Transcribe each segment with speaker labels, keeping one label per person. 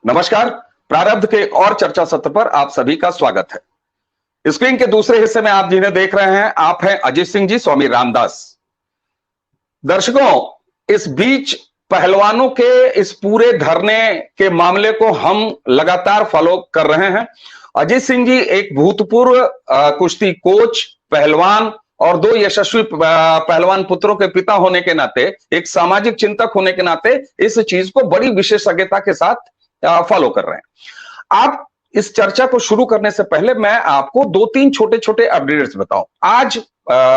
Speaker 1: नमस्कार। प्रारब्ध के एक और चर्चा सत्र पर आप सभी का स्वागत है। स्क्रीन के दूसरे हिस्से में आप जिन्हें देख रहे हैं, आप हैं अजीत सिंह जी, स्वामी रामदास। दर्शकों, इस बीच पहलवानों के इस पूरे धरने के मामले को हम लगातार फॉलो कर रहे हैं। अजीत सिंह जी एक भूतपूर्व कुश्ती कोच, पहलवान और दो यशस्वी पहलवान पुत्रों के पिता होने के नाते, एक सामाजिक चिंतक होने के नाते इस चीज को बड़ी विशेषज्ञता के साथ फॉलो कर रहे हैं। आप इस चर्चा को शुरू करने से पहले मैं आपको दो तीन छोटे छोटे अपडेट्स बताऊं। आज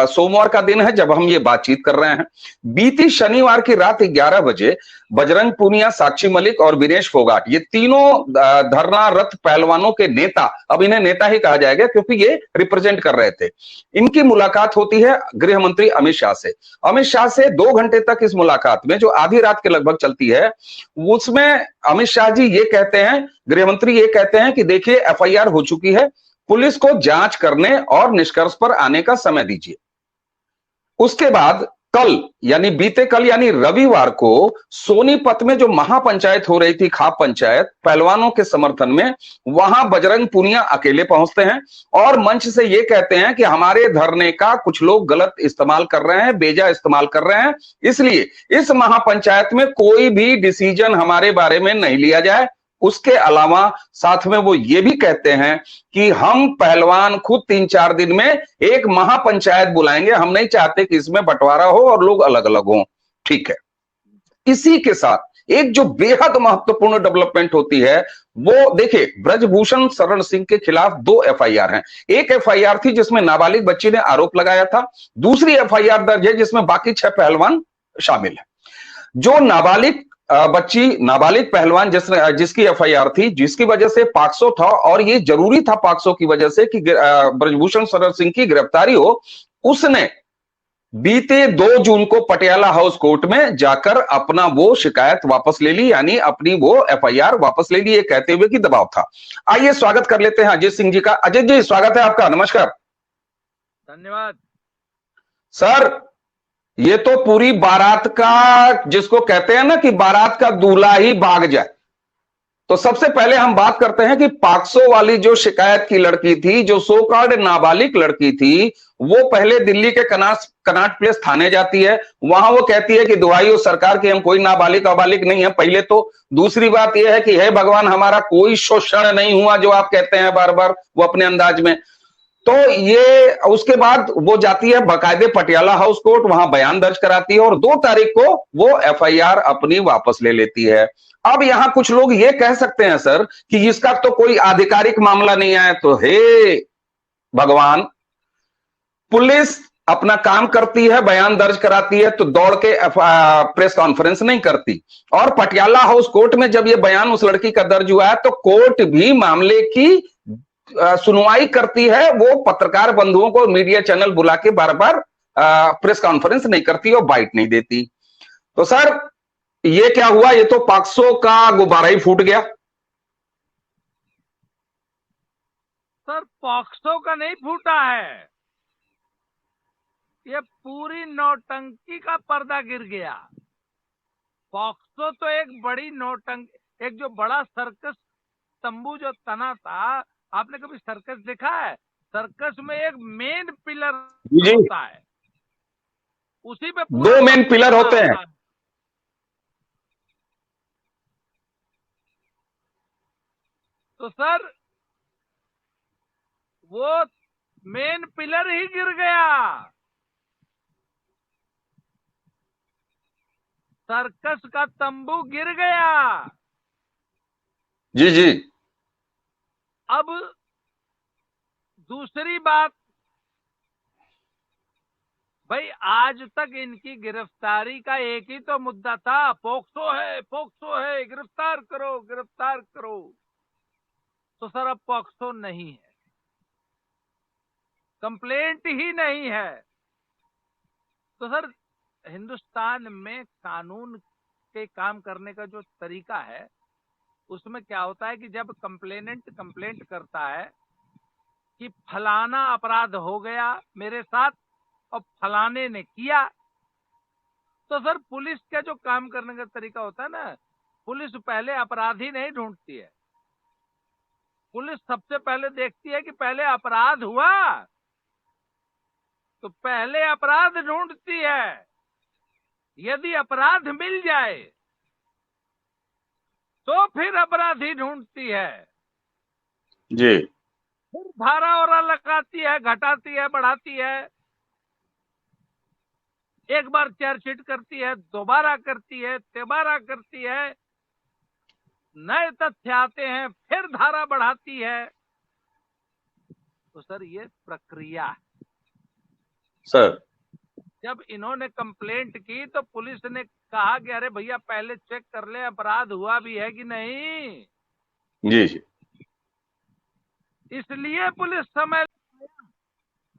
Speaker 1: सोमवार का दिन है जब हम ये बातचीत कर रहे हैं। बीती शनिवार की रात 11 बजे बजरंग पूनिया, साक्षी मलिक और विनेश फोगाट, ये तीनों धरनारत पहलवानों के नेता, अब इन्हें नेता ही कहा जाएगा क्योंकि ये रिप्रेजेंट कर रहे थे, इनकी मुलाकात होती है गृह मंत्री अमित शाह से। अमित शाह से 2 घंटे तक इस मुलाकात में, जो आधी रात के लगभग चलती है, उसमें अमित शाह जी ये कहते हैं, गृह मंत्री ये कहते हैं कि देखिए एफआईआर हो चुकी है, पुलिस को जांच करने और निष्कर्ष पर आने का समय दीजिए। उसके बाद कल यानी बीते कल यानी रविवार को सोनीपत में जो महापंचायत हो रही थी, खाप पंचायत, पहलवानों के समर्थन में, वहां बजरंग पूनिया अकेले पहुंचते हैं और मंच से ये कहते हैं कि हमारे धरने का कुछ लोग गलत इस्तेमाल कर रहे हैं, बेजा इस्तेमाल कर रहे हैं, इसलिए इस महापंचायत में कोई भी डिसीजन हमारे बारे में नहीं लिया जाए। उसके अलावा साथ में वो ये भी कहते हैं कि हम पहलवान खुद 3-4 दिन में एक महापंचायत बुलाएंगे, हम नहीं चाहते कि इसमें बंटवारा हो और लोग अलग अलग हों। ठीक है। इसी के साथ एक जो बेहद महत्वपूर्ण डेवलपमेंट होती है वो देखिए, ब्रजभूषण शरण सिंह के खिलाफ 2 एफआईआर हैं। एक एफआईआर थी जिसमें नाबालिग बच्ची ने आरोप लगाया था, दूसरी एफआईआर दर्ज है जिसमें बाकी 6 पहलवान शामिल है। जो नाबालिग बच्ची, नाबालिग पहलवान जिसकी एफआईआर थी, जिसकी वजह से पाक्सो था, और ये जरूरी था पाक्सो की वजह से कि ब्रजभूषण शरण सिंह की गिरफ्तारी हो, उसने बीते 2 जून को पटियाला हाउस कोर्ट में जाकर अपना वो शिकायत वापस ले ली, यानी अपनी वो एफआईआर वापस ले ली, ये कहते हुए कि दबाव था। आइए स्वागत कर लेते हैं अजीत सिंह जी का। अजीत जी, स्वागत है आपका, नमस्कार।
Speaker 2: धन्यवाद
Speaker 1: सर, ये तो पूरी बारात का, जिसको कहते हैं ना कि बारात का दूल्हा ही भाग जाए, तो सबसे पहले हम बात करते हैं कि पाक्सो वाली जो शिकायत की लड़की थी, जो सो कॉल्ड नाबालिग लड़की थी, वो पहले दिल्ली के कनाट प्लेस थाने जाती है। वहां वो कहती है कि दुहाई हो सरकार की, हम कोई नाबालिग अबालिग नहीं है, पहले तो। दूसरी बात यह है कि हे भगवान, हमारा कोई शोषण नहीं हुआ, जो आप कहते हैं बार बार वो अपने अंदाज में। तो ये उसके बाद वो जाती है बाकायदे पटियाला हाउस कोर्ट, वहां बयान दर्ज कराती है और 2 तारीख को वो एफआईआर अपनी वापस ले लेती है। अब यहां कुछ लोग ये कह सकते हैं सर कि इसका तो कोई आधिकारिक मामला नहीं है, तो हे भगवान, पुलिस अपना काम करती है, बयान दर्ज कराती है, तो दौड़ के प्रेस कॉन्फ्रेंस नहीं करती। और पटियाला हाउस कोर्ट में जब ये बयान उस लड़की का दर्ज हुआ है, तो कोर्ट भी मामले की सुनवाई करती है, वो पत्रकार बंधुओं को मीडिया चैनल बुला के बार बार प्रेस कॉन्फ्रेंस नहीं करती और बाइट नहीं देती। तो सर, ये क्या हुआ? ये तो पाक्सो का गुब्बारा ही फूट गया।
Speaker 2: सर, पॉक्सो का नहीं फूटा है, ये पूरी नौटंकी का पर्दा गिर गया। पॉक्सो तो एक बड़ी नौटंकी, एक जो बड़ा सर्कस तंबू जो तना था, आपने कभी सर्कस देखा है? सर्कस में एक मेन पिलर
Speaker 1: जी,
Speaker 2: होता है, उसी पे
Speaker 1: 2 मेन पिलर होते हैं।
Speaker 2: तो सर, वो मेन पिलर ही गिर गया, सर्कस का तंबू गिर गया।
Speaker 1: जी जी।
Speaker 2: अब दूसरी बात, भाई आज तक इनकी गिरफ्तारी का एक ही तो मुद्दा था, पोक्सो है, पोक्सो है, गिरफ्तार करो, गिरफ्तार करो। तो सर अब पोक्सो नहीं है, कंप्लेंट ही नहीं है। तो सर, हिंदुस्तान में कानून के काम करने का जो तरीका है, उसमें क्या होता है कि जब कंप्लेनेंट कंप्लेंट करता है कि फलाना अपराध हो गया मेरे साथ और फलाने ने किया, तो सर पुलिस का जो काम करने का तरीका होता है ना, पुलिस पहले अपराधी नहीं ढूंढती है, पुलिस सबसे पहले देखती है कि पहले अपराध हुआ, तो पहले अपराध ढूंढती है। यदि अपराध मिल जाए तो फिर अपराधी ढूंढती है,
Speaker 1: जी
Speaker 2: फिर धारा और लगाती है, घटाती है, बढ़ाती है। एक बार चार्जशीट करती है, दोबारा करती है, तिबारा करती है, नए तथ्य आते हैं, फिर धारा बढ़ाती है। तो सर ये प्रक्रिया है।
Speaker 1: सर।
Speaker 2: जब इन्होंने कंप्लेंट की तो पुलिस ने कहा कि अरे भैया पहले चेक कर ले अपराध हुआ भी है कि नहीं,
Speaker 1: जी जी।
Speaker 2: इसलिए पुलिस समय।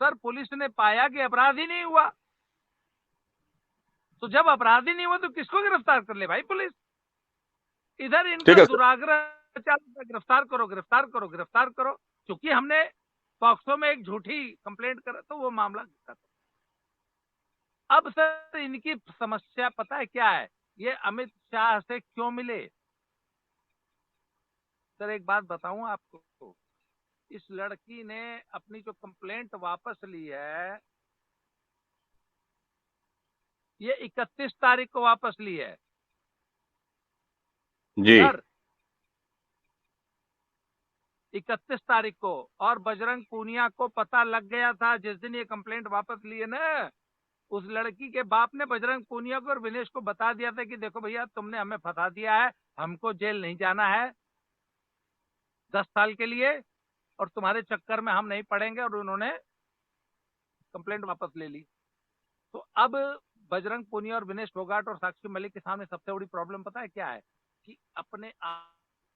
Speaker 2: सर पुलिस ने पाया कि अपराध ही नहीं हुआ, तो जब अपराध ही नहीं हुआ तो किसको गिरफ्तार कर ले भाई पुलिस। इधर
Speaker 1: ठीक
Speaker 2: इनका
Speaker 1: है सर।
Speaker 2: दुराग्रह चालू है, गिरफ्तार करो गिरफ्तार करो गिरफ्तार करो। क्योंकि हमने पॉक्सो में एक झूठी कंप्लेंट करा तो वो मामला खत्म। अब सर इनकी समस्या पता है क्या है, ये अमित शाह से क्यों मिले। सर एक बात बताऊं आपको, इस लड़की ने अपनी जो कंप्लेंट वापस ली है, ये 31 तारीख को वापस ली है
Speaker 1: जी
Speaker 2: सर, 31 तारीख को। और बजरंग पूनिया को पता लग गया था जिस दिन ये कंप्लेंट वापस ली है ना, उस लड़की के बाप ने बजरंग पूनिया को और विनेश को बता दिया था कि देखो भैया तुमने हमें फंसा दिया है, हमको जेल नहीं जाना है 10 साल के लिए, और तुम्हारे चक्कर में हम नहीं पड़ेंगे। और उन्होंने कंप्लेंट वापस ले ली। तो अब बजरंग पूनिया और विनेश फोगाट और साक्षी मलिक के सामने सबसे बड़ी प्रॉब्लम पता है क्या है, कि अपने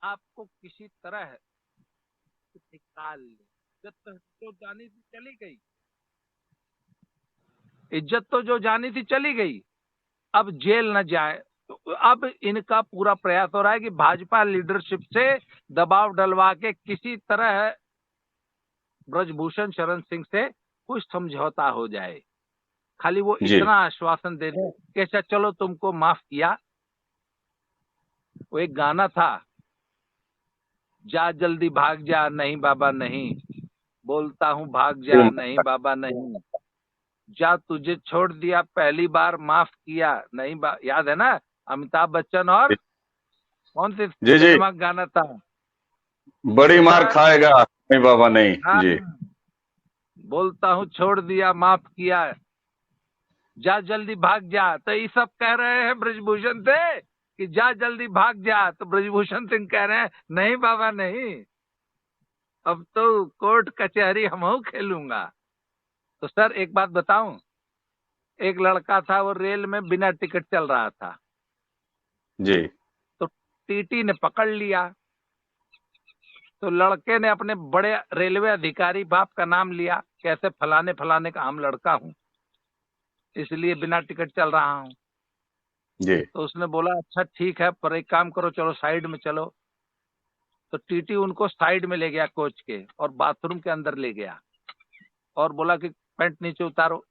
Speaker 2: आप को किसी तरह निकाल ले। इज्जत तो जानी थी चली गई, इज्जत तो जो जानी थी चली गई, अब जेल न जाए। तो अब इनका पूरा प्रयास हो रहा है कि भाजपा लीडरशिप से दबाव डलवा के किसी तरह ब्रजभूषण शरण सिंह से कुछ समझौता हो जाए। खाली वो
Speaker 1: जी
Speaker 2: इतना आश्वासन दे दे कि अच्छा चलो तुमको माफ किया। वो एक गाना था, जा जल्दी भाग जा नहीं बाबा नहीं, बोलता हूँ भाग जा नहीं बाबा नहीं, जा तुझे छोड़ दिया पहली बार माफ किया नहीं याद है ना, अमिताभ बच्चन और कौन सी
Speaker 1: जी जी।
Speaker 2: फिल्म का गाना था।
Speaker 1: बड़ी
Speaker 2: तो
Speaker 1: मार
Speaker 2: सर
Speaker 1: खाएगा नहीं बाबा नहीं।
Speaker 2: हाँ,
Speaker 1: जी
Speaker 2: बोलता हूँ छोड़ दिया माफ किया, जा जल्दी भाग जा। तो ये सब कह रहे हैं ब्रजभूषण से कि जा जल्दी भाग जा, तो ब्रजभूषण सिंह कह रहे हैं नहीं बाबा नहीं, अब तो कोर्ट कचहरी हम खेलूंगा। तो सर एक बात बताऊं, एक लड़का था वो रेल में बिना टिकट चल रहा था,
Speaker 1: जी
Speaker 2: तो टीटी ने पकड़ लिया। तो लड़के ने अपने बड़े रेलवे अधिकारी बाप का नाम लिया, कैसे फलाने फलाने का हम लड़का हूं, इसलिए बिना टिकट चल रहा हूं।
Speaker 1: जी
Speaker 2: तो उसने बोला अच्छा ठीक है, पर एक काम करो चलो साइड में चलो। तो टीटी उनको साइड में ले गया कोच के, और बाथरूम के अंदर ले गया और बोला कि पैंट नीचे उतारो।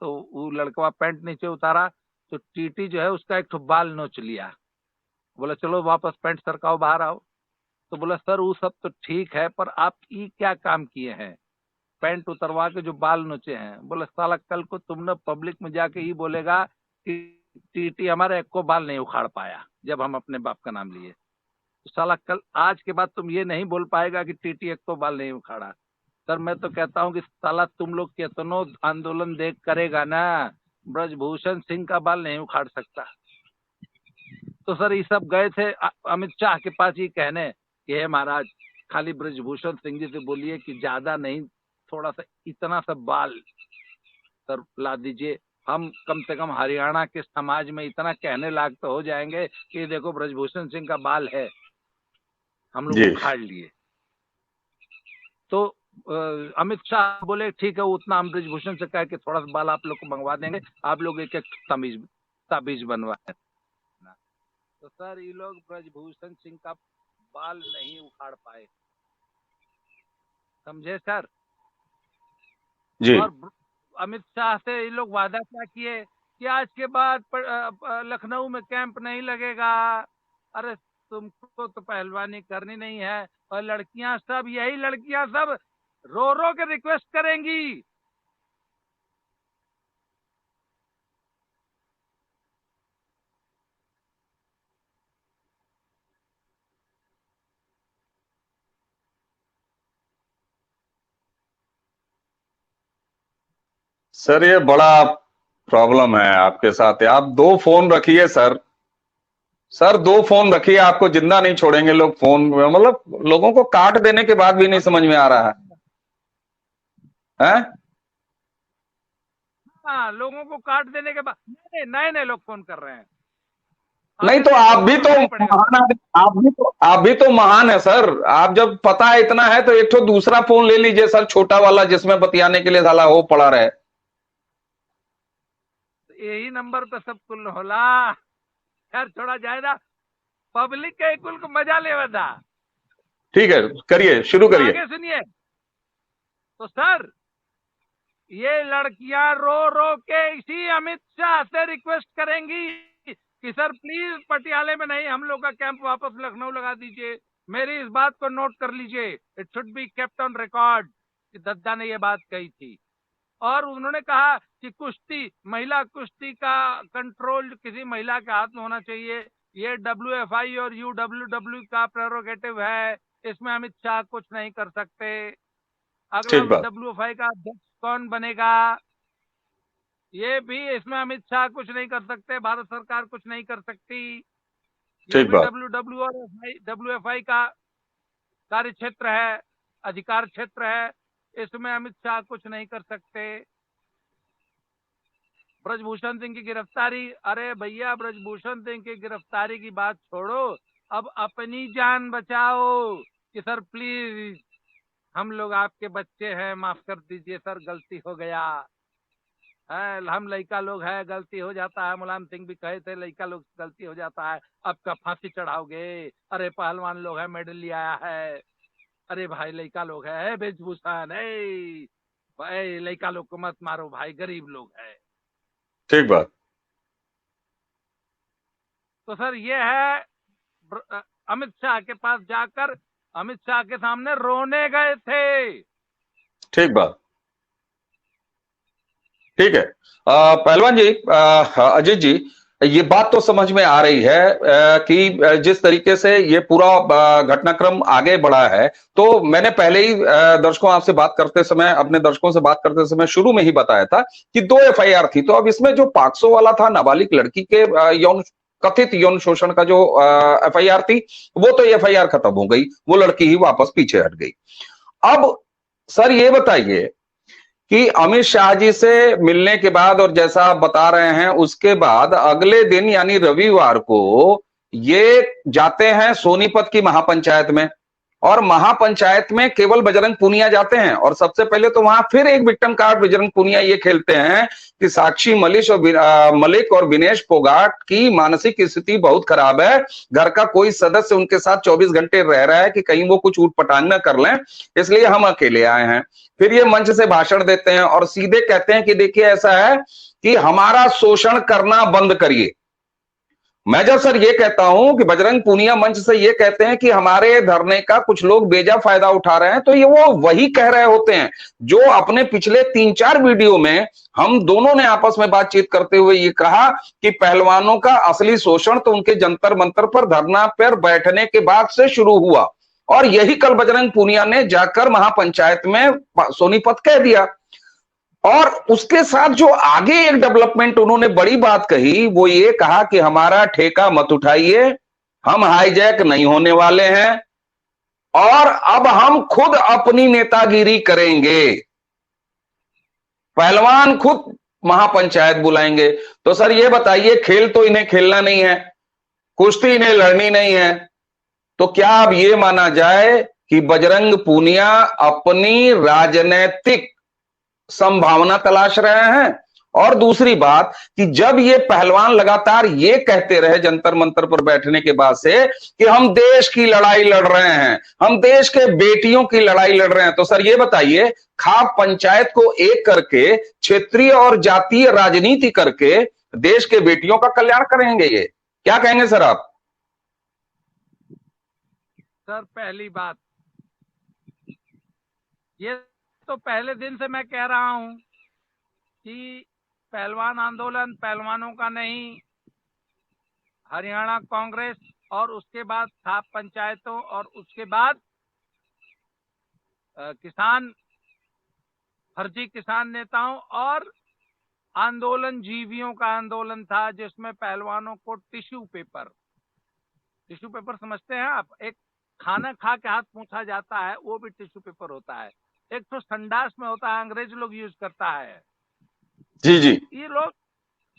Speaker 2: तो वो लड़का पैंट नीचे उतारा, तो टीटी जो है उसका एक ठो बाल नोच लिया। बोला चलो वापस पैंट सरकाओ बाहर आओ। तो बोला सर वो सब तो ठीक है, पर आप ये क्या काम किए हैं, पैंट उतरवा के जो बाल नोचे हैं। बोला साला कल को तुमने पब्लिक में जाके ये बोलेगा कि टीटी हमारा एक को बाल नहीं उखाड़ पाया जब हम अपने बाप का नाम लिए, तो साला कल आज के बाद तुम ये नहीं बोल पाएगा कि टीटी एक को बाल नहीं उखाड़ा। सर मैं तो कहता हूँ कि साला तुम लोग कितनों आंदोलन देख करेगा ना, ब्रजभूषण सिंह का बाल नहीं उखाड़ सकता। तो सर ये सब गए थे अमित शाह के पास ये कहने कि हे महाराज खाली ब्रजभूषण सिंह जी से बोलिए कि ज्यादा नहीं, थोड़ा सा इतना सा बाल सर ला दीजिए, हम कम से कम हरियाणा के समाज में इतना कहने लायक तो हो जाएंगे कि देखो ब्रजभूषण सिंह का बाल है, हम लोग
Speaker 1: जी
Speaker 2: उखाड़ लिए। तो अमित शाह बोले ठीक है उतना हम ब्रजभूषण से कह के थोड़ा सा बाल आप लोग को मंगवा देंगे, आप लोग एक एक ताबीज बनवाए। तो सर ये लोग ब्रजभूषण सिंह का बाल नहीं उखाड़ पाए, समझे सर।
Speaker 1: जी
Speaker 2: और अमित शाह से ये लोग वादा क्या किए कि आज के बाद लखनऊ में कैंप नहीं लगेगा, अरे तुमको तो पहलवानी करनी नहीं है, और लड़कियां सब, यही लड़कियां सब रो रो के रिक्वेस्ट करेंगी।
Speaker 1: सर ये बड़ा प्रॉब्लम है आपके साथ। आप दो फोन रखिए सर। सर दो फोन रखिए, आपको जिंदा नहीं छोड़ेंगे लोग फोन। मतलब लोगों को काट देने के बाद भी नहीं समझ में आ रहा है, हैं?
Speaker 2: हाँ, लोगों को काट देने के बाद नए नए नए लोग फोन कर रहे हैं।
Speaker 1: नहीं
Speaker 2: अभी
Speaker 1: तो
Speaker 2: देखो,
Speaker 1: आप भी तो
Speaker 2: सुनना ही पड़ेगा।
Speaker 1: महान आप भी तो महान है सर। आप जब पता है इतना है तो एक तो दूसरा फोन ले लीजिए सर, छोटा वाला, जिसमें बतियाने के लिए साला वो पड़ा रहे।
Speaker 2: यही नंबर पे सब कुल होला। खैर छोड़ा जाएगा, पब्लिक के कुल को मजा ले बता।
Speaker 1: ठीक है, करिए, शुरू
Speaker 2: तो
Speaker 1: करिए।
Speaker 2: आगे सुनिए। तो सर, ये लड़कियां रो रो के इसी अमित शाह से रिक्वेस्ट करेंगी कि सर प्लीज पटियाले में नहीं, हम लोग का कैंप वापस लखनऊ लगा दीजिए। मेरी इस बात को नोट कर लीजिए, it should be kept on record कि दद्दा ने ये बात कही थी। और उन्होंने कहा कि कुश्ती, महिला कुश्ती का कंट्रोल किसी महिला के हाथ में होना चाहिए। ये WFI और UWW का प्रेरोगेटिव है, इसमें अमित शाह कुछ नहीं कर सकते। अगला
Speaker 1: ठीक बात।
Speaker 2: WFI का अध्यक्ष कौन बनेगा, ये भी इसमें अमित शाह कुछ नहीं कर सकते, भारत सरकार कुछ नहीं कर सकती। ये
Speaker 1: ठीक
Speaker 2: भी
Speaker 1: बात।
Speaker 2: WW और WFI का कार्य क्षेत्र है, अधिकार क्षेत्र है, इसमें अमित शाह कुछ नहीं कर सकते। ब्रजभूषण सिंह की गिरफ्तारी, अरे भैया ब्रजभूषण सिंह की गिरफ्तारी की बात छोड़ो, अब अपनी जान बचाओ कि सर प्लीज, हम लोग आपके बच्चे हैं, माफ कर दीजिए सर, गलती हो गया है, हम लड़का लोग हैं, गलती हो जाता है। मुलायम सिंह भी कहे थे लड़का लोग गलती हो जाता है, अब का फांसी चढ़ाओगे? अरे पहलवान लोग है, मेडल ले आया है। अरे भाई लड़का लोग है, वेशभूषण है भाई, लड़का लोग को मत मारो भाई, गरीब लोग है।
Speaker 1: ठीक बात।
Speaker 2: तो सर ये है, अमित शाह के पास जाकर अमित शाह के सामने रोने गए थे।
Speaker 1: ठीक बात। ठीक है। पहलवान जी, अजीत जी, ये बात तो समझ में आ रही है कि जिस तरीके से ये पूरा घटनाक्रम आगे बढ़ा है। तो मैंने पहले ही दर्शकों आपसे बात करते समय, अपने दर्शकों से बात करते समय शुरू में ही बताया था कि 2 FIR थी। तो अब इसमें जो पॉक्सो वाला था, नाबालिग लड़की के कथित यौन शोषण का जो FIR थी, वो तो FIR खत्म हो गई, वो लड़की ही वापस पीछे हट गई। अब सर ये बताइए कि अमित शाह जी से मिलने के बाद, और जैसा आप बता रहे हैं उसके बाद अगले दिन यानी रविवार को ये जाते हैं सोनीपत की महापंचायत में, और महापंचायत में केवल बजरंग पूनिया जाते हैं। और सबसे पहले तो वहां फिर एक विक्टिम कार्ड बजरंग पूनिया ये खेलते हैं कि साक्षी मलिक और विनेश फोगाट की मानसिक स्थिति बहुत खराब है, घर का कोई सदस्य उनके साथ 24 घंटे रह रहा है कि कहीं वो कुछ ऊटपटांग न कर लें, इसलिए हम अकेले आए हैं। फिर ये मंच से भाषण देते हैं और सीधे कहते हैं कि देखिए ऐसा है कि हमारा शोषण करना बंद करिए। मैं जब सर ये कहता हूं कि बजरंग पूनिया मंच से ये कहते हैं कि हमारे धरने का कुछ लोग बेजा फायदा उठा रहे हैं, तो ये वो वही कह रहे होते हैं जो अपने पिछले 3-4 वीडियो में हम दोनों ने आपस में बातचीत करते हुए ये कहा कि पहलवानों का असली शोषण तो उनके जंतर मंतर पर धरना पर बैठने के बाद से शुरू हुआ। और यही कल बजरंग पूनिया ने जाकर महापंचायत में सोनीपत कह दिया। और उसके साथ जो आगे एक डेवलपमेंट उन्होंने बड़ी बात कही, वो ये कहा कि हमारा ठेका मत उठाइए, हम हाईजैक नहीं होने वाले हैं, और अब हम खुद अपनी नेतागिरी करेंगे, पहलवान खुद महापंचायत बुलाएंगे। तो सर ये बताइए, खेल तो इन्हें खेलना नहीं है, कुश्ती इन्हें लड़नी नहीं है, तो क्या अब ये माना जाए कि बजरंग पूनिया अपनी राजनीतिक संभावना तलाश रहे हैं? और दूसरी बात कि जब ये पहलवान लगातार ये कहते रहे जंतर मंतर पर बैठने के बाद से कि हम देश की लड़ाई लड़ रहे हैं, हम देश के बेटियों की लड़ाई लड़ रहे हैं, तो सर ये बताइए, खाप पंचायत को एक करके क्षेत्रीय और जातीय राजनीति करके देश के बेटियों का कल्याण करेंगे? ये क्या कहेंगे सर आप?
Speaker 2: सर पहली बात, ये तो पहले दिन से मैं कह रहा हूं कि पहलवान आंदोलन पहलवानों का नहीं, हरियाणा कांग्रेस और उसके बाद था पंचायतों और उसके बाद किसान, फर्जी किसान नेताओं और आंदोलन जीवियों का आंदोलन था, जिसमें पहलवानों को टिश्यू पेपर समझते हैं आप, एक खाना खा के हाथ पूछा जाता है, वो भी टिश्यू पेपर होता है। एक तो संडास में होता है, अंग्रेज लोग यूज करता है,
Speaker 1: जी जी।
Speaker 2: ये लोग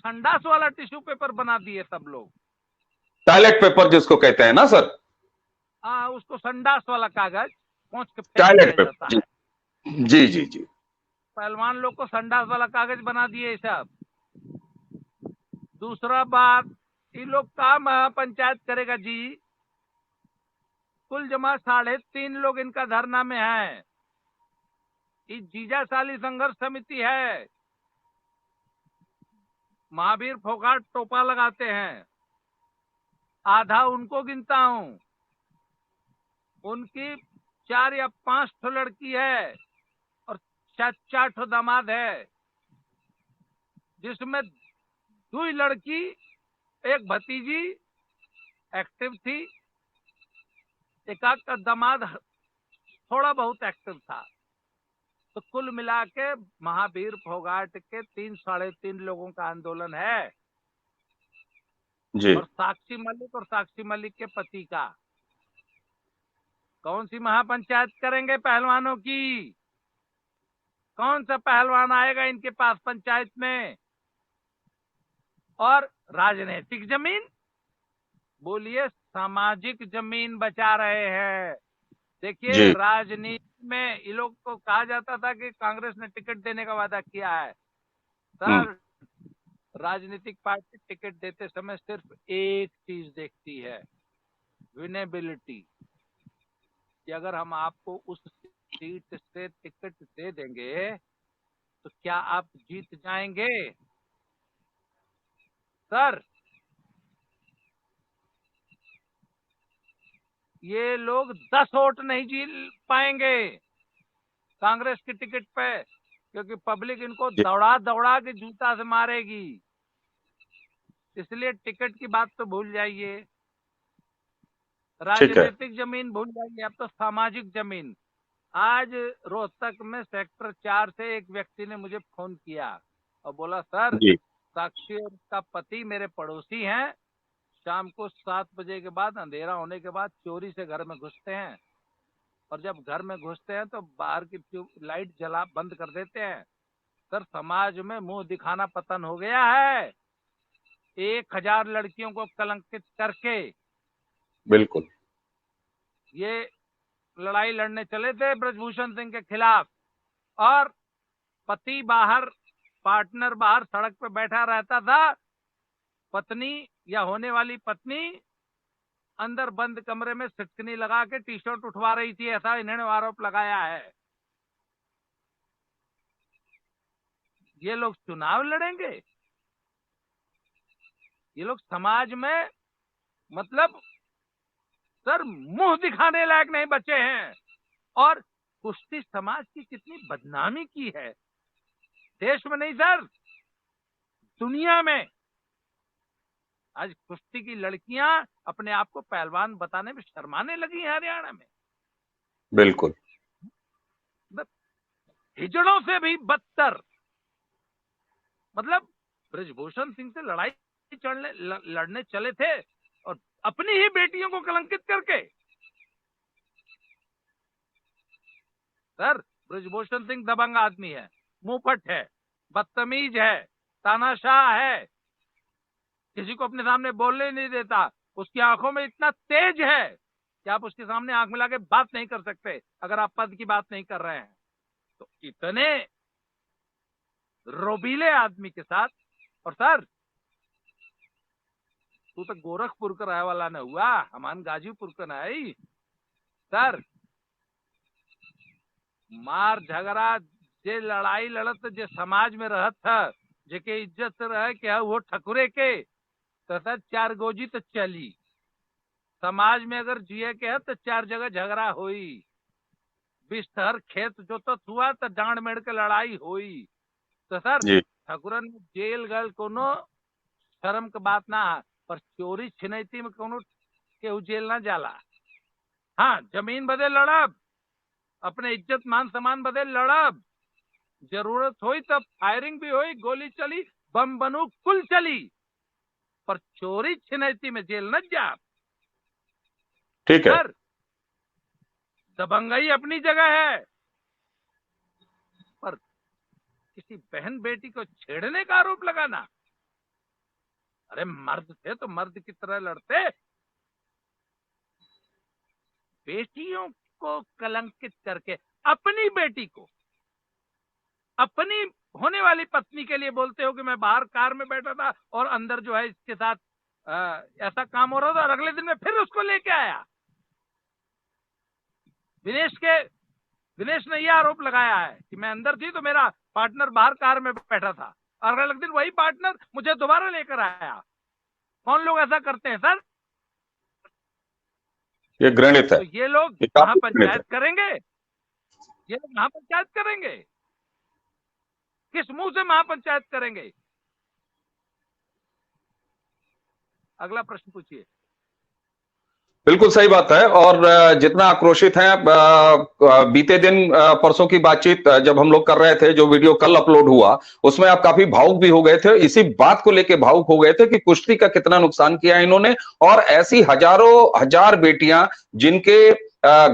Speaker 2: संडास वाला टिश्यू पेपर बना दिए सब लोग,
Speaker 1: टॉयलेट पेपर जिसको कहते हैं ना सर।
Speaker 2: हाँ, उसको संडास वाला कागज पहुंच के फेंक
Speaker 1: टॉयलेट
Speaker 2: दिया जाता
Speaker 1: पेपर,
Speaker 2: है।
Speaker 1: जी जी जी।
Speaker 2: पहलवान लोग को संडास वाला कागज बना दिए सब। दूसरा बात, ये लोग का महापंचायत करेगा जी? कुल जमा 3.5 लोग इनका धरना में है। ये जीजाशाली संघर्ष समिति है, महावीर फोगाट टोपा लगाते हैं, आधा उनको गिनता हूं, उनकी 4 या 5 ठो लड़की है और 4 ठो दामाद है, जिसमें 2 लड़की, एक भतीजी एक्टिव थी, एक आध का दामाद थोड़ा बहुत एक्टिव था। तो कुल मिला के महावीर फोगाट के 3-3.5 लोगों का आंदोलन है,
Speaker 1: जी
Speaker 2: और साक्षी मलिक के पति का। कौन सी महापंचायत करेंगे पहलवानों की? कौन सा पहलवान आएगा इनके पास पंचायत में? और राजनीतिक जमीन, बोलिए सामाजिक जमीन बचा रहे हैं। देखिए,
Speaker 1: जी
Speaker 2: राजनीति में ये लोग को कहा जाता था कि कांग्रेस ने टिकट देने का वादा किया है।
Speaker 1: हम्म,
Speaker 2: सर, राजनीतिक पार्टी टिकट देते समय सिर्फ एक चीज देखती है, विनेबिलिटी, कि अगर हम आपको उस सीट से टिकट दे देंगे तो क्या आप जीत जाएंगे? सर, ये लोग 10 वोट नहीं जीत पाएंगे कांग्रेस की टिकट पे, क्योंकि पब्लिक इनको
Speaker 1: जी,
Speaker 2: दौड़ा दौड़ा के जूता से मारेगी। इसलिए टिकट की बात तो भूल जाइए,
Speaker 1: ठीक है।
Speaker 2: राजनीतिक जमीन भूल जाइए, अब तो सामाजिक जमीन। आज रोहतक में सेक्टर 4 से एक व्यक्ति ने मुझे फोन किया और बोला, सर
Speaker 1: जी
Speaker 2: साक्षी और उसका पति मेरे पड़ोसी हैं, शाम को 7 बजे के बाद, अंधेरा होने के बाद चोरी से घर में घुसते हैं, और जब घर में घुसते हैं तो बाहर की लाइट जला बंद कर देते हैं। सर, समाज में मुंह दिखाना पतन हो गया है, 1000 लड़कियों को कलंकित करके
Speaker 1: बिल्कुल।
Speaker 2: ये लड़ाई लड़ने चले थे ब्रजभूषण सिंह के खिलाफ, और पति बाहर, पार्टनर बाहर सड़क पे बैठा रहता था, पत्नी या होने वाली पत्नी अंदर बंद कमरे में सिटकनी लगा के टी शर्ट उठवा रही थी, ऐसा इन्होंने आरोप लगाया है। ये लोग चुनाव लड़ेंगे? ये लोग समाज में, मतलब सर, मुंह दिखाने लायक नहीं बचे हैं। और कुश्ती समाज की कितनी बदनामी की है, देश में नहीं सर, दुनिया में। आज कुश्ती की लड़कियां अपने आप को पहलवान बताने में शर्माने लगी हैं हरियाणा में।
Speaker 1: बिल्कुल।
Speaker 2: हिजड़ों से भी बदतर, मतलब ब्रजभूषण सिंह से लड़ने चले थे और अपनी ही बेटियों को कलंकित करके। सर, ब्रजभूषण सिंह दबंग आदमी है, मुंहफट है, बदतमीज है, तानाशाह है, किसी को अपने सामने बोलने नहीं देता, उसकी आंखों में इतना तेज है कि आप उसके सामने आंख मिला के बात नहीं कर सकते अगर आप पद की बात नहीं कर रहे हैं। तो इतने रोबीले आदमी के साथ, और सर, तू तो गोरखपुर का रहे वाला न हुआ, हमान गाजीपुर का नहीं सर। मार झगड़ा, जे लड़ाई लड़त जे समाज में रहत था, जेके इज्जत से रहे कि वो ठकुरे के, तो सर 4 गोजी तो चली। समाज में अगर जिए के है तो 4 जगह झगड़ा होई, बिस्तर खेत जोतत हुआ तो डांड मेड़ के लड़ाई होई। तो सर
Speaker 1: जी
Speaker 2: ठाकुरन जेल गल कोनो शर्म के बात ना है, पर चोरी छिनैती में कोनो केहू जेल ना जाला। हाँ, जमीन बदे लड़ब, अपने इज्जत मान सम्मान बदे लड़ब, जरूरत हुई तब फायरिंग भी हुई, गोली चली, बम बंदूक कुल चली, पर चोरी छिनैती में जेल न जा।
Speaker 1: ठीक है।
Speaker 2: सर दबंगई अपनी जगह है, पर किसी बहन बेटी को छेड़ने का आरोप लगाना, अरे मर्द थे तो मर्द की तरह लड़ते। बेटियों को कलंकित करके अपनी बेटी को, अपनी होने वाली पत्नी के लिए बोलते हो कि मैं बाहर कार में बैठा था और अंदर जो है इसके साथ ऐसा काम हो रहा था, और अगले दिन में फिर उसको लेके आया। दिनेश ने यह आरोप लगाया है कि मैं अंदर थी तो मेरा पार्टनर बाहर कार में बैठा था, और अगले दिन वही पार्टनर मुझे दोबारा लेकर आया। कौन लोग ऐसा करते हैं सर?
Speaker 1: ये घृणित है।
Speaker 2: तो ये लोग
Speaker 1: ये काफी
Speaker 2: महापंचायत करेंगे, ये लोग महापंचायत करेंगे, किस मुंह से महापंचायत करेंगे? अगला प्रश्न पूछिए।
Speaker 1: बिल्कुल सही बात है। और जितना आक्रोशित हैं, बीते दिन परसों की बातचीत जब हम लोग कर रहे थे, जो वीडियो कल अपलोड हुआ, उसमें आप काफी भावुक भी हो गए थे, इसी बात को लेके भावुक हो गए थे कि कुश्ती का कितना नुकसान किया इन्होंने, और ऐसी हजारों हजार बेटियां जिनके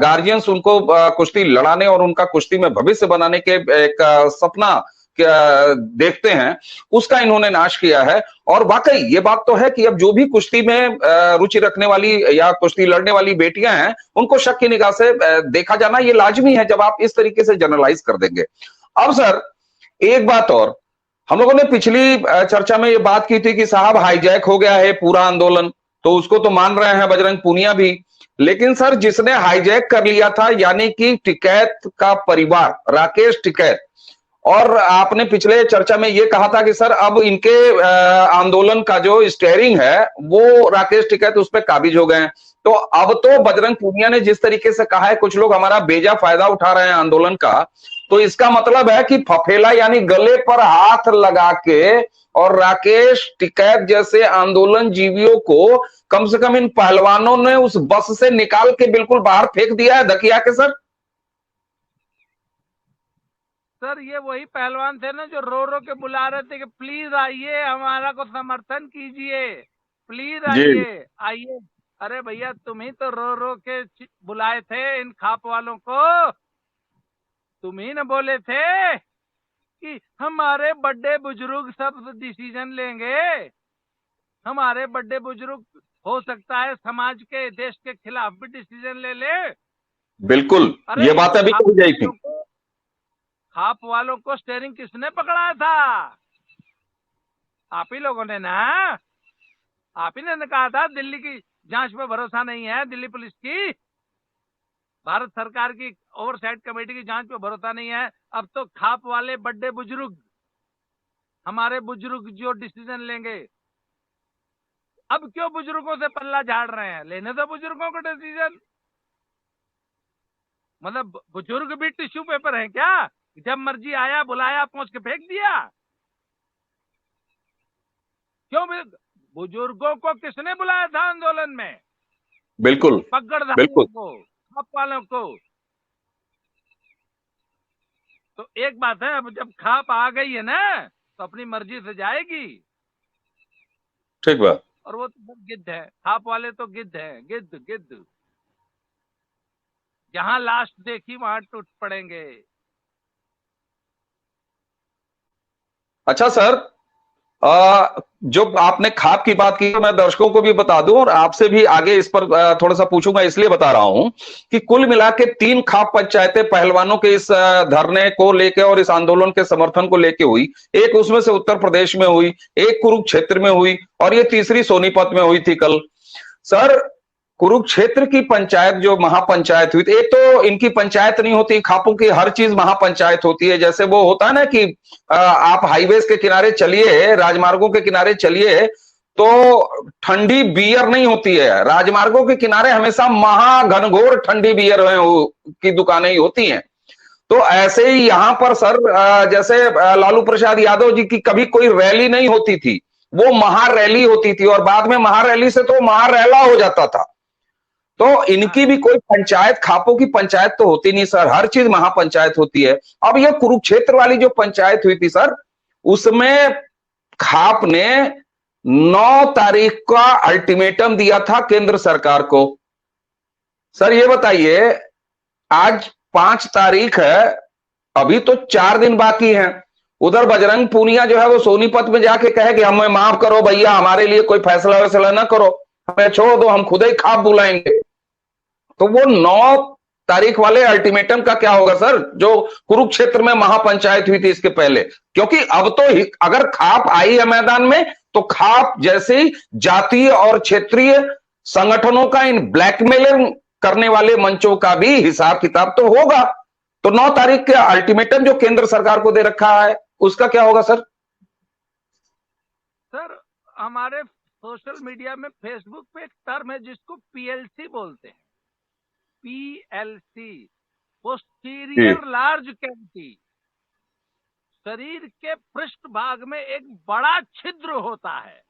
Speaker 1: गार्जियंस उनको कुश्ती लड़ाने और उनका कुश्ती में भविष्य बनाने के एक सपना देखते हैं, उसका इन्होंने नाश किया है। और वाकई ये बात तो है कि अब जो भी कुश्ती में रुचि रखने वाली या कुश्ती लड़ने वाली बेटियां हैं, उनको शक की निगाह से देखा जाना ये लाजमी है जब आप इस तरीके से जनरलाइज कर देंगे। अब सर एक बात और, हम लोगों ने पिछली चर्चा में ये बात की थी कि साहब हाईजैक हो गया है पूरा आंदोलन, तो उसको तो मान रहे हैं बजरंग पूनिया भी, लेकिन सर जिसने हाईजैक कर लिया था यानी कि टिकैत का परिवार, राकेश टिकैत, और आपने पिछले चर्चा में यह कहा था कि सर अब इनके आंदोलन का जो स्टीयरिंग है वो राकेश टिकैत उस पर काबिज हो गए हैं। तो अब तो बजरंग पूनिया ने जिस तरीके से कहा है कुछ लोग हमारा बेजा फायदा उठा रहे हैं आंदोलन का, तो इसका मतलब है कि फफेला यानी गले पर हाथ लगा के और राकेश टिकैत जैसे आंदोलन जीवियों को कम से कम इन पहलवानों ने उस बस से निकाल के बिल्कुल बाहर फेंक दिया है धकिया के।
Speaker 2: सर ये वही पहलवान थे ना जो रो रो के बुला रहे थे कि प्लीज आइए, हमारा को समर्थन कीजिए, प्लीज आइए आइए। अरे भैया तुम ही तो रो रो के बुलाए थे इन खाप वालों को, तुम ही न बोले थे कि हमारे बड़े बुजुर्ग सब डिसीजन लेंगे, हमारे बड़े बुजुर्ग हो सकता है समाज के देश के खिलाफ भी डिसीजन ले ले।
Speaker 1: बिल्कुल ये बात अभी कही गई थी।
Speaker 2: खाप वालों को स्टीयरिंग किसने पकड़ा था? आप ही लोगों ने ना, आप ही ने कहा था दिल्ली की जांच पे भरोसा नहीं है, दिल्ली पुलिस की, भारत सरकार की ओवरसाइट कमेटी की जांच पे भरोसा नहीं है। अब तो खाप वाले बड़े बुजुर्ग, हमारे बुजुर्ग जो डिसीजन लेंगे, अब क्यों बुजुर्गों से पल्ला झाड़ रहे हैं? लेने दो बुजुर्गों को डिसीजन। मतलब बुजुर्ग भी टिश्यू पेपर है क्या? जब मर्जी आया बुलाया पहुंच के फेंक दिया? क्यों? बुजुर्गों को किसने बुलाया था आंदोलन में?
Speaker 1: बिल्कुल
Speaker 2: पकड़धारियों को, खाप वालों को। तो एक बात है, अब जब खाप आ गई है ना तो अपनी मर्जी से जाएगी।
Speaker 1: ठीक बात।
Speaker 2: और वो तो गिद्ध है, खाप वाले तो गिद्ध है, गिद्ध गिद्ध। जहां लास्ट देखी वहां टूट पड़ेंगे।
Speaker 1: अच्छा सर, जो आपने खाप की बात की, मैं दर्शकों को भी बता दूं और आपसे भी आगे इस पर थोड़ा सा पूछूंगा, इसलिए बता रहा हूं कि कुल मिला के 3 खाप पंचायतें पहलवानों के इस धरने को लेके और इस आंदोलन के समर्थन को लेके हुई। एक उसमें से उत्तर प्रदेश में हुई, एक कुरुक्षेत्र में हुई, और ये तीसरी सोनीपत में हुई थी कल। सर कुरुक्षेत्र की पंचायत जो महापंचायत हुई, एक तो इनकी पंचायत नहीं होती, खापों की हर चीज महापंचायत होती है। जैसे वो होता है ना कि आप हाईवेज के किनारे चलिए, राजमार्गों के किनारे चलिए, तो ठंडी बियर नहीं होती है। राजमार्गों के किनारे हमेशा महाघनघोर ठंडी बियर की दुकानें ही होती हैं। तो ऐसे ही यहां पर सर जैसे लालू प्रसाद यादव जी की कभी कोई रैली नहीं होती थी, वो महारैली होती थी, और बाद में महारैली से तो महारैला हो जाता था। तो इनकी भी कोई पंचायत, खापों की पंचायत तो होती नहीं सर, हर चीज महापंचायत होती है। अब ये कुरुक्षेत्र वाली जो पंचायत हुई थी सर, उसमें खाप ने 9 तारीख का अल्टीमेटम दिया था केंद्र सरकार को। सर ये बताइए, आज 5 तारीख है, अभी तो 4 दिन बाकी हैं। उधर बजरंग पूनिया जो है वो सोनीपत में जाके कहे कि हमें माफ करो भैया, हमारे लिए कोई फैसला वैसला ना करो, हमें छोड़ दो, हम खुद ही खाप बुलाएंगे। तो वो 9 तारीख वाले अल्टीमेटम का क्या होगा सर, जो कुरुक्षेत्र में महापंचायत हुई थी इसके पहले? क्योंकि अब तो अगर खाप आई है मैदान में, तो खाप जैसे ही जातीय और क्षेत्रीय संगठनों का, इन ब्लैकमेलिंग करने वाले मंचों का भी हिसाब किताब तो होगा। तो 9 तारीख के अल्टीमेटम जो केंद्र सरकार को दे रखा है, उसका क्या होगा सर?
Speaker 2: सर हमारे सोशल मीडिया में, फेसबुक पे एक टर्म है जिसको पीएलसी बोलते हैं। PLC, posterior large cavity. शरीर के पृष्ठ भाग में एक बड़ा छिद्र होता है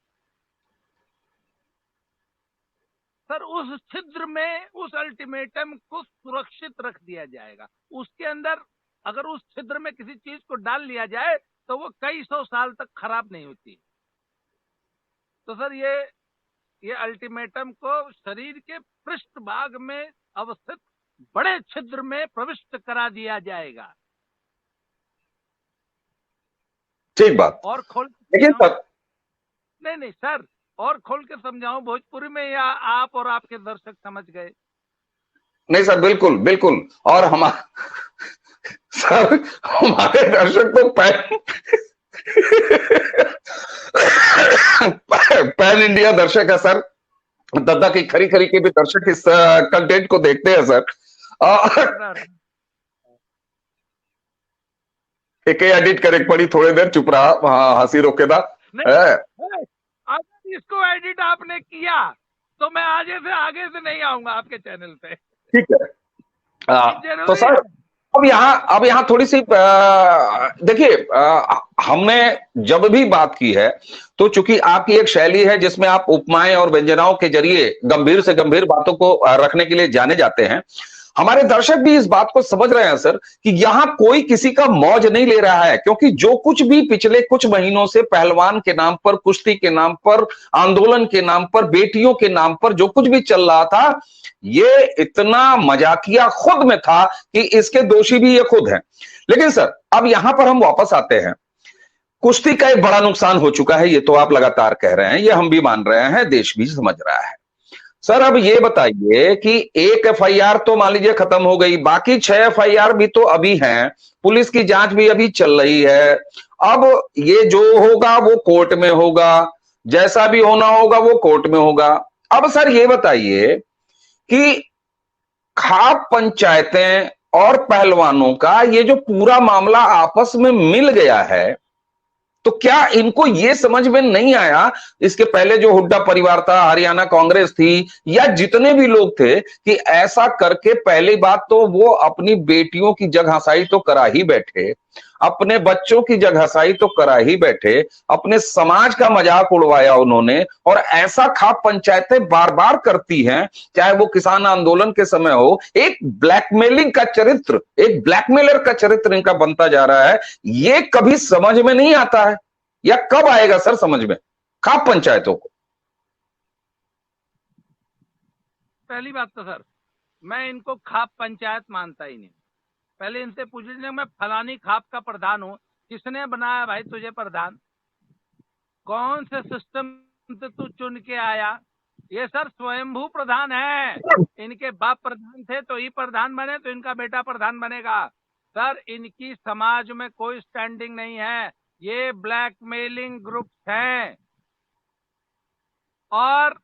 Speaker 2: सर, उस छिद्र में उस अल्टीमेटम को सुरक्षित रख दिया जाएगा। उसके अंदर अगर उस छिद्र में किसी चीज को डाल लिया जाए तो वो कई 100 साल तक खराब नहीं होती। तो सर ये अल्टीमेटम को शरीर के पृष्ठ भाग में अवस्थित बड़े छिद्र में प्रविष्ट करा दिया जाएगा।
Speaker 1: ठीक बात।
Speaker 2: और खोल
Speaker 1: लेकिन सर,
Speaker 2: नहीं सर, और खोल के समझाऊं भोजपुरी में, या आप और आपके दर्शक समझ गए?
Speaker 1: नहीं सर, बिल्कुल बिल्कुल। और सर हमारे दर्शक तो पैन इंडिया दर्शक है सर। दादा की खरी खरी के भी दर्शक इस कंटेंट को देखते हैं सर। एक एडिट करे पड़ी, थोड़ी देर चुप रहा, हाँ हंसी रोके था।
Speaker 2: अगर इसको एडिट आपने किया तो मैं आगे से नहीं आऊंगा आपके चैनल पे।
Speaker 1: ठीक है। तो सर अब यहाँ थोड़ी सी देखिए, हमने जब भी बात की है तो चूंकि आपकी एक शैली है जिसमें आप उपमाएं और व्यंजनाओं के जरिए गंभीर से गंभीर बातों को रखने के लिए जाने जाते हैं, हमारे दर्शक भी इस बात को समझ रहे हैं सर कि यहां कोई किसी का मौज नहीं ले रहा है। क्योंकि जो कुछ भी पिछले कुछ महीनों से पहलवान के नाम पर, कुश्ती के नाम पर, आंदोलन के नाम पर, बेटियों के नाम पर जो कुछ भी चल रहा था, ये इतना मजाकिया खुद में था कि इसके दोषी भी ये खुद हैं। लेकिन सर अब यहां पर हम वापस आते हैं। कुश्ती का एक बड़ा नुकसान हो चुका है, ये तो आप लगातार कह रहे हैं, ये हम भी मान रहे हैं, देश भी समझ रहा है। सर अब ये बताइए कि एक एफआईआर तो मान लीजिए खत्म हो गई, बाकी 6 एफआईआर भी तो अभी हैं, पुलिस की जांच भी अभी चल रही है। अब ये जो होगा वो कोर्ट में होगा, जैसा भी होना होगा वो कोर्ट में होगा। अब सर ये बताइए कि खाप पंचायतें और पहलवानों का ये जो पूरा मामला आपस में मिल गया है, तो क्या इनको ये समझ में नहीं आया, इसके पहले जो हुड्डा परिवार था, हरियाणा कांग्रेस थी, या जितने भी लोग थे, कि ऐसा करके पहली बात तो वो अपनी बेटियों की जगहसाई तो करा ही बैठे, अपने बच्चों की जगहसाई तो करा ही बैठे, अपने समाज का मजाक उड़वाया उन्होंने। और ऐसा खाप पंचायतें बार बार करती हैं, चाहे वो किसान आंदोलन के समय हो। एक ब्लैकमेलिंग का चरित्र, एक ब्लैकमेलर का चरित्र इनका बनता जा रहा है। ये कभी समझ में नहीं आता है, या कब आएगा सर समझ में खाप पंचायतों को?
Speaker 2: पहली बात तो सर, मैं इनको खाप पंचायत मानता ही नहीं। पहले इनसे पूछ लीजिए, मैं फलानी खाप का प्रधान हूं, किसने बनाया भाई तुझे प्रधान? कौन से सिस्टम से तू चुन के आया? ये सर स्वयंभू प्रधान है। इनके बाप प्रधान थे तो ही प्रधान बने, तो इनका बेटा प्रधान बनेगा। सर इनकी समाज में कोई स्टैंडिंग नहीं है, ये ब्लैकमेलिंग ग्रुप हैं और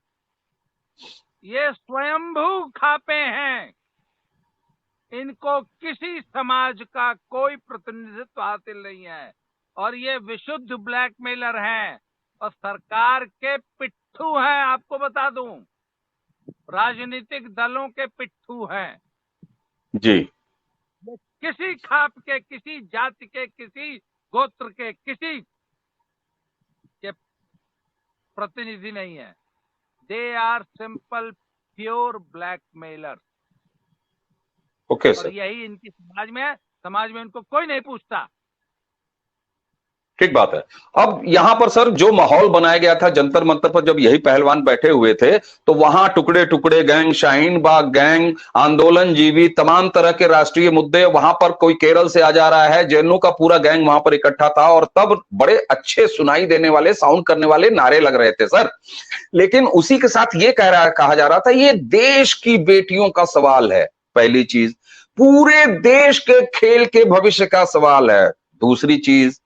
Speaker 2: ये स्वयंभू खापे हैं। इनको किसी समाज का कोई प्रतिनिधित्व हासिल नहीं है और ये विशुद्ध ब्लैकमेलर हैं। और सरकार के पिट्ठू हैं, आपको बता दूं, राजनीतिक दलों के पिट्ठू हैं।
Speaker 1: जी।
Speaker 2: वो किसी खाप के, किसी जाति के, किसी गोत्र के, किसी के प्रतिनिधि नहीं है। They are simple pure blackmailer.
Speaker 1: Okay
Speaker 2: और
Speaker 1: सर,
Speaker 2: यही इनकी समाज में है। समाज में इनको कोई नहीं पूछता।
Speaker 1: ठीक बात है। अब यहां पर सर जो माहौल बनाया गया था जंतर मंतर पर, जब यही पहलवान बैठे हुए थे, तो वहां टुकड़े टुकड़े गैंग, शाहीन बाग गैंग, आंदोलन जीवी, तमाम तरह के राष्ट्रीय मुद्दे, वहां पर कोई केरल से आ जा रहा है, जेएनयू का पूरा गैंग वहां पर इकट्ठा था, और तब बड़े अच्छे सुनाई देने वाले, साउंड करने वाले नारे लग रहे थे सर। लेकिन उसी के साथ ये कहा जा रहा था, ये देश की बेटियों का सवाल है, पहली चीज। पूरे देश के खेल के भविष्य का सवाल है, दूसरी चीज।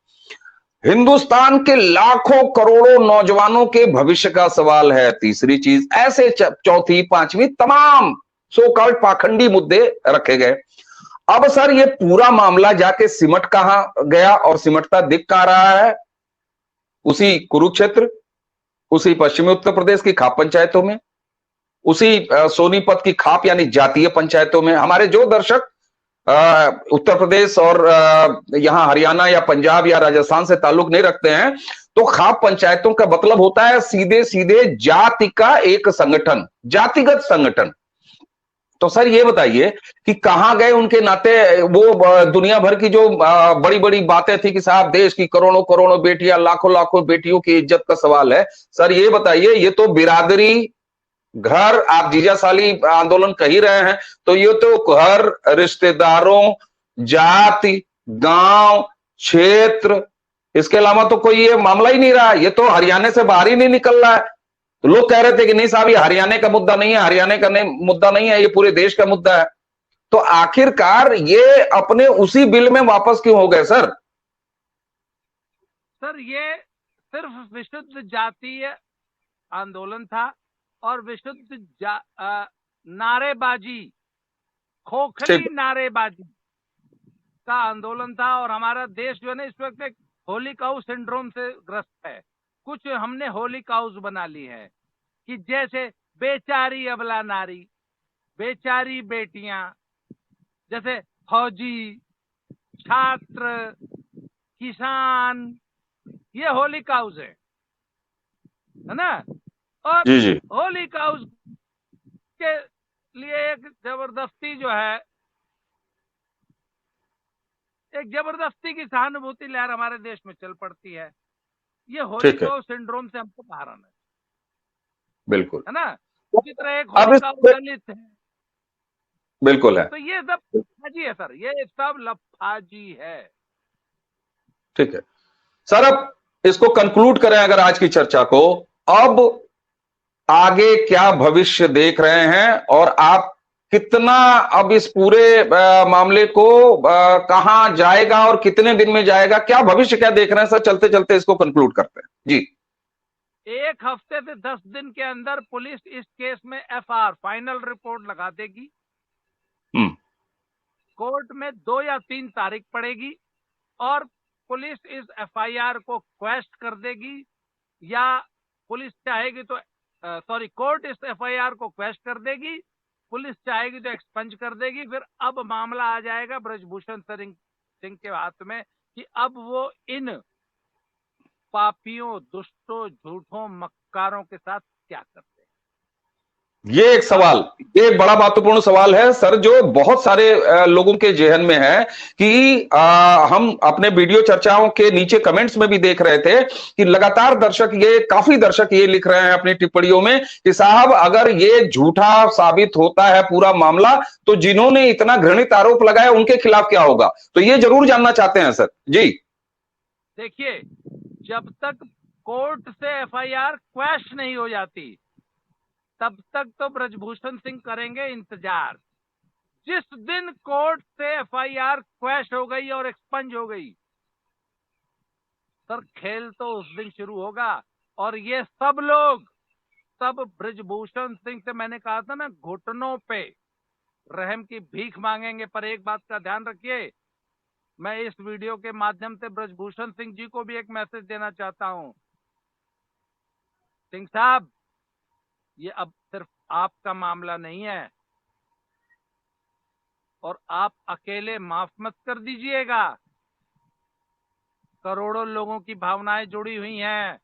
Speaker 1: हिंदुस्तान के लाखों करोड़ों नौजवानों के भविष्य का सवाल है, तीसरी चीज। ऐसे चौथी पांचवी तमाम सो कॉल्ड पाखंडी मुद्दे रखे गए। अब सर ये पूरा मामला जाके सिमट कहां गया, और सिमटता दिख कहां रहा है? उसी कुरुक्षेत्र, उसी पश्चिमी उत्तर प्रदेश की खाप पंचायतों में, उसी सोनीपत की खाप यानी जातीय पंचायतों में। हमारे जो दर्शक उत्तर प्रदेश और यहां हरियाणा या पंजाब या राजस्थान से ताल्लुक नहीं रखते हैं, तो खाप पंचायतों का मतलब होता है सीधे सीधे जाति का एक संगठन, जातिगत संगठन। तो सर ये बताइए कि कहां गए उनके नाते वो दुनिया भर की जो बड़ी बड़ी बातें थी कि साहब देश की करोड़ों करोड़ों बेटियां, लाखों लाखों बेटियों की इज्जत का सवाल है। सर ये बताइए, ये तो बिरादरी, घर, आप जीजा साली आंदोलन कह ही रहे हैं, तो ये तो घर, रिश्तेदारों, जाति, गांव, क्षेत्र, इसके अलावा तो कोई ये मामला ही नहीं रहा। ये तो हरियाणा से बाहर ही नहीं निकल रहा है। तो लोग कह रहे थे कि नहीं साहब, ये हरियाणा का मुद्दा नहीं है, हरियाणा का मुद्दा नहीं है, ये पूरे देश का मुद्दा है। तो आखिरकार ये अपने उसी बिल में वापस क्यों हो गए सर?
Speaker 2: सर ये सिर्फ विशुद्ध जातीय आंदोलन था और विशुद्ध नारेबाजी, खोखली
Speaker 1: ठीक।
Speaker 2: नारेबाजी का आंदोलन था। और हमारा देश जो है ना इस वक्त एक होली काउ सिंड्रोम से ग्रस्त है। कुछ हमने होली काउस बना ली है कि जैसे बेचारी अबला नारी, बेचारी बेटियां, जैसे फौजी, छात्र, किसान, ये होली काउस है ना। और
Speaker 1: जी जी।
Speaker 2: होली काउस के लिए एक जबरदस्ती जो है, एक जबरदस्ती की सहानुभूति लहर हमारे देश में चल पड़ती है। ये होली
Speaker 1: ठीक है।
Speaker 2: काउ सिंड्रोम से हमको बाहर आना
Speaker 1: बिल्कुल।
Speaker 2: है ना। उसी तरह एक
Speaker 1: अब
Speaker 2: होली काउ दलित है।
Speaker 1: बिल्कुल है।
Speaker 2: तो ये सब लफाजी है सर, ये सब लफाजी है।
Speaker 1: ठीक है सर, अब इसको कंक्लूड करें अगर आज की चर्चा को, अब आगे क्या भविष्य देख रहे हैं, और आप कितना अब इस पूरे मामले को कहां जाएगा और कितने दिन में जाएगा, क्या भविष्य क्या देख रहे हैं सर? चलते चलते इसको कंक्लूड करते हैं जी।
Speaker 2: 1 हफ्ते से 10 दिन के अंदर पुलिस इस केस में एफआईआर, फाइनल रिपोर्ट लगा देगी। कोर्ट में 2 या 3 तारीख पड़ेगी और पुलिस इस एफआईआर को क्वेश्चन कर देगी, या पुलिस चाहेगी तो कोर्ट इस एफआईआर को क्वेश्चन कर देगी, पुलिस चाहेगी तो एक्सपंज कर देगी। फिर अब मामला आ जाएगा ब्रजभूषण सिंह के हाथ में कि अब वो इन पापियों, दुष्टों, झूठों, मक्कारों के साथ क्या करते हैं।
Speaker 1: ये एक सवाल, ये एक बड़ा महत्वपूर्ण सवाल है सर, जो बहुत सारे लोगों के जेहन में है कि हम अपने वीडियो चर्चाओं के नीचे कमेंट्स में भी देख रहे थे कि लगातार काफी दर्शक ये लिख रहे हैं अपनी टिप्पणियों में कि साहब अगर ये झूठा साबित होता है पूरा मामला, तो जिन्होंने इतना घृणित आरोप लगाया उनके खिलाफ क्या होगा? तो ये जरूर जानना चाहते हैं सर जी।
Speaker 2: देखिए, जब तक कोर्ट से एफआईआर क्वैश नहीं हो जाती तब तक तो ब्रजभूषण सिंह करेंगे इंतजार। जिस दिन कोर्ट से एफआईआर क्वैश हो गई और एक्सपंज हो गई, सर खेल तो उस दिन शुरू होगा। और ये सब लोग, सब ब्रजभूषण सिंह से, मैंने कहा था ना, घुटनों पे रहम की भीख मांगेंगे। पर एक बात का ध्यान रखिए, मैं इस वीडियो के माध्यम से ब्रजभूषण सिंह जी को भी एक मैसेज देना चाहता हूं सिंह साहब, ये अब सिर्फ आपका मामला नहीं है, और आप अकेले माफ मत कर दीजिएगा। करोड़ों लोगों की भावनाएं जुड़ी हुई हैं,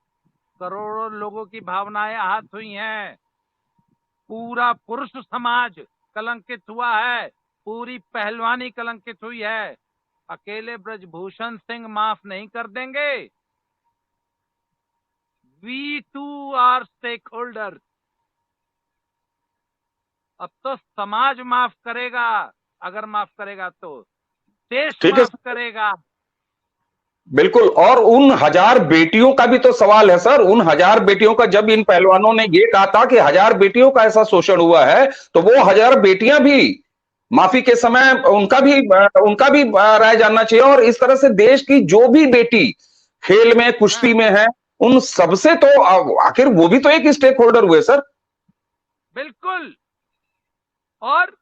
Speaker 2: करोड़ों लोगों की भावनाएं आहत हुई हैं, पूरा पुरुष समाज कलंकित हुआ है, पूरी पहलवानी कलंकित हुई है। अकेले ब्रजभूषण सिंह माफ नहीं कर देंगे। We too are stakeholder. अब तो समाज माफ करेगा, अगर माफ करेगा तो देश
Speaker 1: ठीक है
Speaker 2: माफ करेगा।
Speaker 1: बिल्कुल। और उन 1000 बेटियों का भी तो सवाल है सर। उन 1000 बेटियों का, जब इन पहलवानों ने ये कहा था कि 1000 बेटियों का ऐसा शोषण हुआ है, तो वो 1000 बेटियां भी माफी के समय उनका भी राय जानना चाहिए। और इस तरह से देश की जो भी बेटी खेल में, कुश्ती में है, उन सबसे तो आखिर वो भी तो एक स्टेक होल्डर हुए सर।
Speaker 2: बिल्कुल। और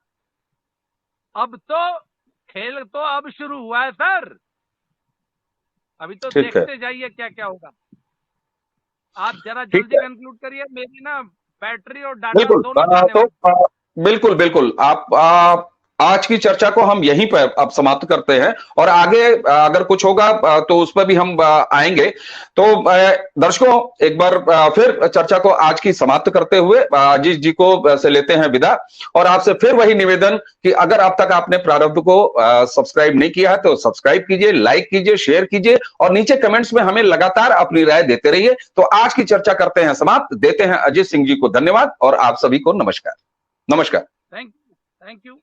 Speaker 2: अब तो खेल तो अब शुरू हुआ है सर, अभी तो देखते जाइए क्या क्या होगा। आप जरा जल्दी कंक्लूड करिए, मेरी ना बैटरी और डाटा दोनों जाने वाले।
Speaker 1: बिल्कुल बिल्कुल। आप आज की चर्चा को हम यहीं पर अब समाप्त करते हैं, और आगे अगर कुछ होगा तो उस पर भी हम आएंगे। तो दर्शकों, एक बार फिर चर्चा को आज की समाप्त करते हुए अजीत जी को से लेते हैं विदा, और आपसे फिर वही निवेदन कि अगर अब तक आपने प्रारब्ध को सब्सक्राइब नहीं किया है तो सब्सक्राइब कीजिए, लाइक कीजिए, शेयर कीजिए, और नीचे कमेंट्स में हमें लगातार अपनी राय देते रहिए। तो आज की चर्चा करते हैं समाप्त, देते हैं अजीत सिंह जी को धन्यवाद, और आप सभी को नमस्कार। नमस्कार।
Speaker 2: Thank you.